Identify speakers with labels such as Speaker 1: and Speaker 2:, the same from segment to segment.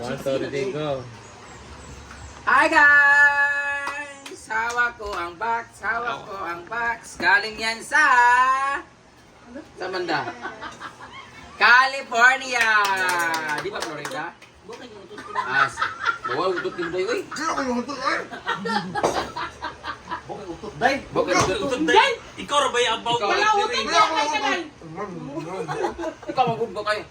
Speaker 1: One, two, three, go.
Speaker 2: Hi guys! Hawak ko ang box, hawak ko ang box. Galing yan sa banda? California! Di ba Florida? As. Bawa utot din tayo, uy.
Speaker 3: Sino kayo utot eh?
Speaker 1: Bukay utot, day.
Speaker 2: Bukay utot,
Speaker 1: day. Ikaw ra ba yung abaw?
Speaker 2: Wala utot
Speaker 3: Hindi
Speaker 2: na,
Speaker 3: ako
Speaker 2: kay
Speaker 3: utot.
Speaker 2: Ikaw magugbo kayo.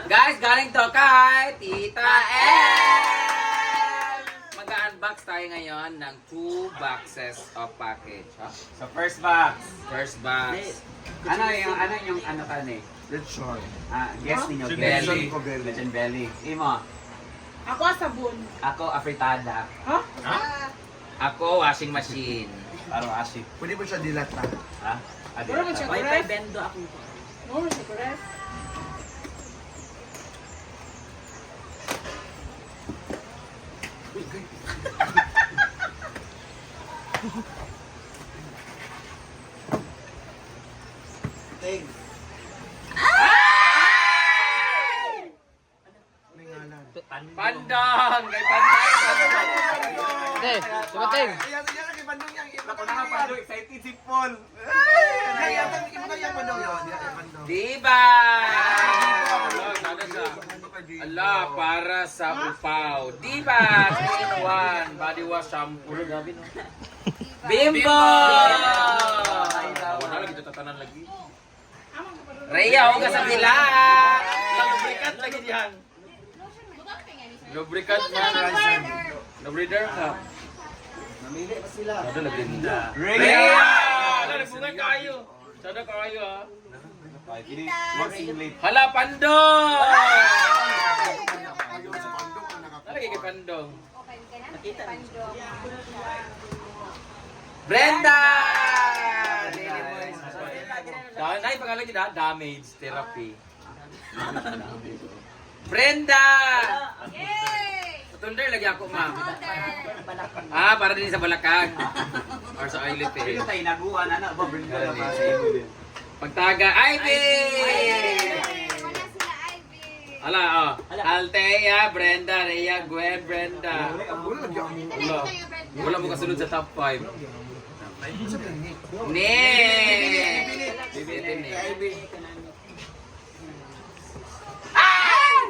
Speaker 2: Guys, galing to kay Tita El! Mag-unbox tayo ngayon ng 2 boxes of package. Ha?
Speaker 1: Sa first box.
Speaker 2: First box.
Speaker 1: Ano yung ano ka ni?
Speaker 3: Lechon.
Speaker 1: Guess ninyo.
Speaker 2: Belly.
Speaker 3: Belly.
Speaker 1: Legend belly. Imo.
Speaker 4: Ako sabon.
Speaker 1: Ako afritada.
Speaker 4: Ha?
Speaker 1: Ha?
Speaker 2: Ako, washing machine.
Speaker 1: Paro asik.
Speaker 3: Pwede mo siya dilata.
Speaker 1: Ha?
Speaker 4: Puro man siya
Speaker 1: Wi-Fi
Speaker 4: correct.
Speaker 1: bendo ako.
Speaker 4: Puro siya correct.
Speaker 3: Ting. May ngalan.
Speaker 2: Pandong! Kay Pandong!
Speaker 5: Hey, dumating.
Speaker 3: Yan kay Bandung yan.
Speaker 1: Ako na nga pando excited si Paul.
Speaker 3: Yan yung Bandung yun. Yan kay Bandung.
Speaker 2: Diba? Ala, para sa upaw. Diba? 3-in-1. Body wash, shampoo. Grabe no? Bimbo! Wala lagi tatanan lagi. Rhea, huwag ka sa nila! Lubricant lagi diyan. Lubricant man. Lubrider ka.
Speaker 1: Namili pa sila.
Speaker 2: Ada lagi nila.
Speaker 1: Rhea!
Speaker 2: Ada nabungan kayo. Sada kayo ha.
Speaker 1: Kini working late.
Speaker 2: Hala, Pandong!
Speaker 3: Ayun sa Bandung ang nakakuha.
Speaker 2: Nalagay kay Pandong. Brenda! Nay, pangalan niyo damage therapy. Brenda! Thunder lagi ako, ma'am. Para din sa balakang. Or sa eyelid eh.
Speaker 1: Tayo naguan ana ba bring ka pa sa imo din.
Speaker 2: Pagtaga, Ivy!
Speaker 6: Wala sila, Ivy.
Speaker 2: Ala, oh. Althea, Brenda, Rhea, Gwen, Brenda.
Speaker 3: Wala lagi ako.
Speaker 2: Wala. Wala mo kasunod sa top 5.
Speaker 3: Sabihin ni.
Speaker 2: Bibitin eh.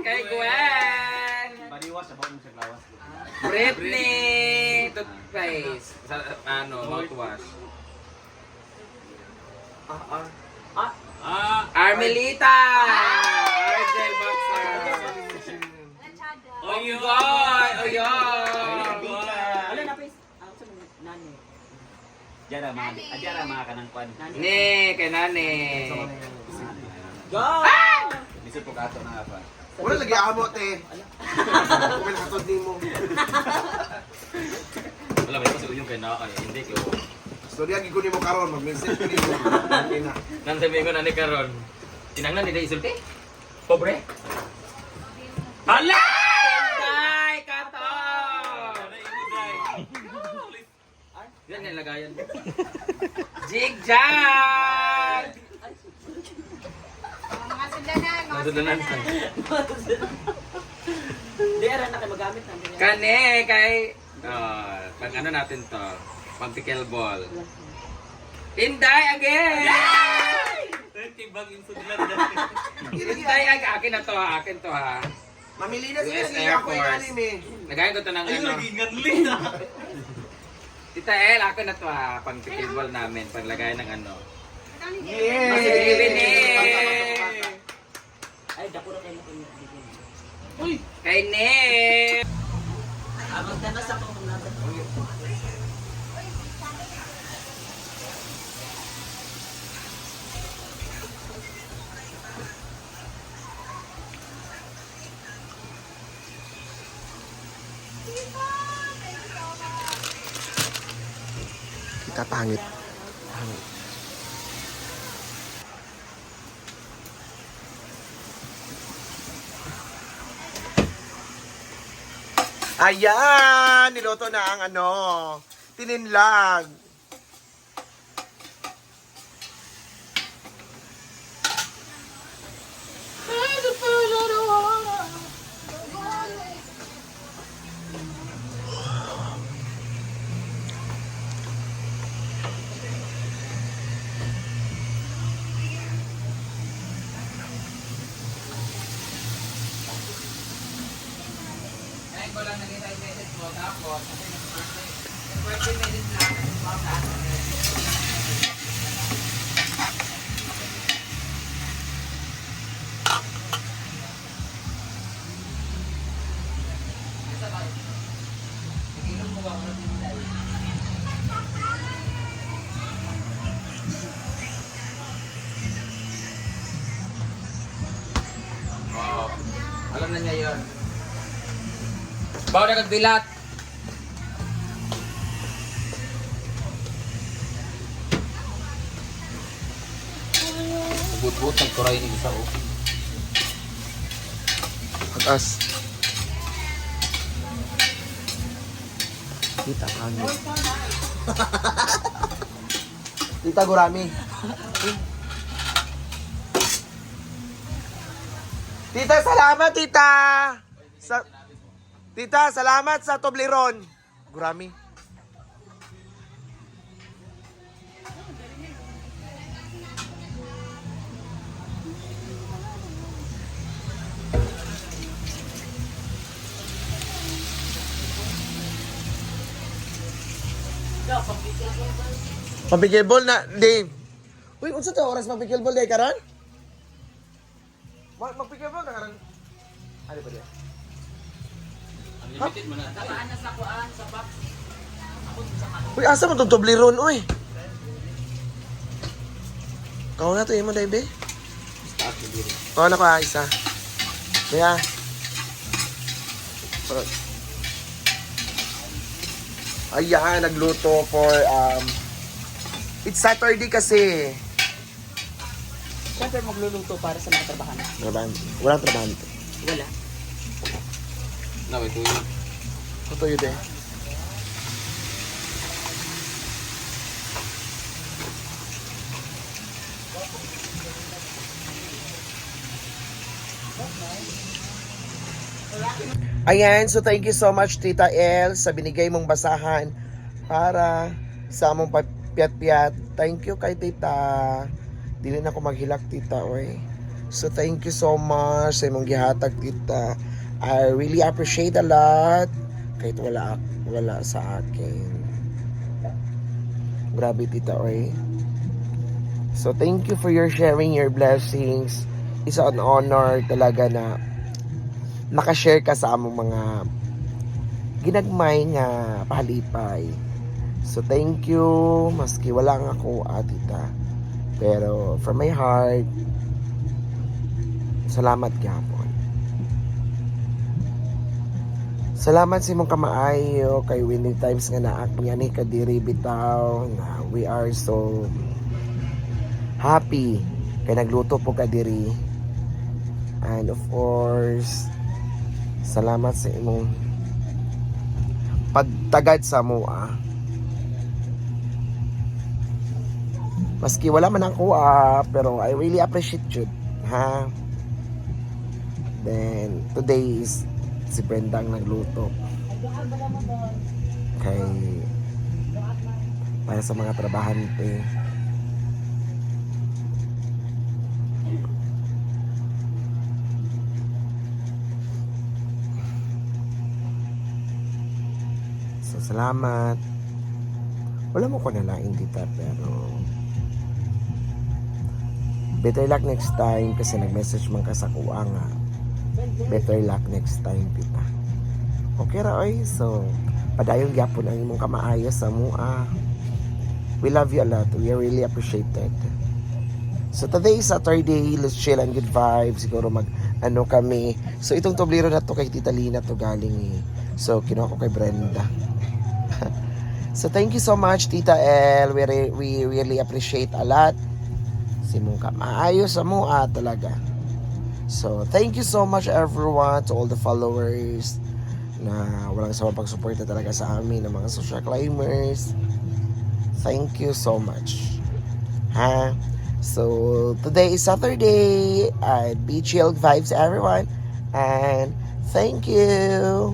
Speaker 2: Kay Gwen!
Speaker 1: Body wash about mo sa lawas.
Speaker 2: Britney! Toothpaste. Sa, mouthwash. Armelita! Argel Boxer! Oyoy! Oyoy!
Speaker 1: Diyan mga kanang kwan.
Speaker 2: Ne, kay Nane.
Speaker 1: Go! Bisip po kato na nga pa.
Speaker 3: Wala lagi amo te. Kung nakatod ni mo.
Speaker 2: Wala, may kasi uyong kay Naka. Hindi ko.
Speaker 3: Storya gigunin mo karon mag-message ko nimo. Okay na.
Speaker 2: Nang sabihin ko na ni Karon. Tinangnan nila isulti? Pobre? Hala! Day! Kato! Yan nga lagayan. Jig-jag!
Speaker 6: Mga sundanan, mga
Speaker 2: Nasudanan sa.
Speaker 4: Di ara na kayo magamit na.
Speaker 2: Kane kay... pag ano natin to? Pang pickleball. Inday again!
Speaker 1: Tibag insudilan
Speaker 2: Inday again. Akin na to ha. Akin to ha.
Speaker 3: Mamili na sila
Speaker 2: US
Speaker 3: ni
Speaker 2: Air
Speaker 3: ako yung
Speaker 2: Force.
Speaker 3: anime.
Speaker 2: Lagayan ko to ng ano.
Speaker 1: nganli na.
Speaker 2: Tita El, akin na to ha. Pang pickleball namin. Paglagay ng ano.
Speaker 3: Yeah.
Speaker 2: Mas Steven eh!
Speaker 4: Ay, dako na kayo na kayo.
Speaker 2: Kay Nick!
Speaker 4: Abot ka na sa kong natin.
Speaker 3: Katangit. Ayan! Niloto na ang ano, tininlag.
Speaker 2: ko lang nakita yung message mo, tapos, kasi nag-birthday message lang, nag-mom na ako. Nag-inom mo ba ako ng tinday? Wow. Alam na niya yun. Bawa na kagdilat. Bud-bud, nagturay ni isa oh.
Speaker 1: Atas. Tita, kami. Tita, gurami. Tita, salamat, tita! Tita, salamat sa Toblerone. Gurami. Pabigilbol na, Dave. Uy, unsa to oras pabigilbol day karon? Magpigilbol na karon. Ano ba dia?
Speaker 2: Unlimited mo na.
Speaker 4: Tamaan na sa kuan, sa box.
Speaker 1: Uy, asa man tong Toblerone, uy? Kau na to, mo Dave. Kau na ko isa. Kaya. Ayan, nagluto for it's Saturday kasi.
Speaker 4: Siyempre magluluto para sa mga trabahan.
Speaker 1: Walang trabahan to.
Speaker 4: Wala.
Speaker 2: No, ito yun.
Speaker 1: Ito yun eh. Ayan, so thank you so much Tita El sa binigay mong basahan para sa among piyat-piyat. Thank you kay Tita. Dili na ako maghilak Tita, oy. So thank you so much sa imong gihatag Tita. I really appreciate a lot kahit wala sa akin. Grabe Tita, oy. So thank you for your sharing your blessings. It's an honor talaga na nakashare ka sa among mga ginagmay nga pahalipay. So thank you, maski wala nga ako Tita. Pero from my heart, salamat gyapon. Salamat sa imong kamaayo kay winning times nga naak niya ni kadiri bitaw na we are so happy kay nagluto po kadiri. And of course, salamat sa imong pagtagad sa mua. Maski wala man ako pero I really appreciate you, ha? Then today is si Brenda ang nagluto. Kay para sa mga trabahante. So salamat. Wala mo ko nalain Tita pero better luck next time kasi nag-message man ka sa kuwa nga. Better luck next time Tita. Okay ra oy. So padayon gyapon ang imong kamaayo sa mua. We love you a lot. We really appreciate it. So today is Saturday, let's chill and good vibes. Siguro ano kami. So itong Toblerone na to kay Tita Lina to galing eh. So kinuha ko kay Brenda. So thank you so much Tita El. We really appreciate a lot. Simong kamaayo sa mua talaga. So thank you so much everyone, to all the followers na walang sawang pagsuporta talaga sa amin ng mga social climbers. Thank you so much. Ha? So today is Saturday. Be chill vibes everyone. And thank you.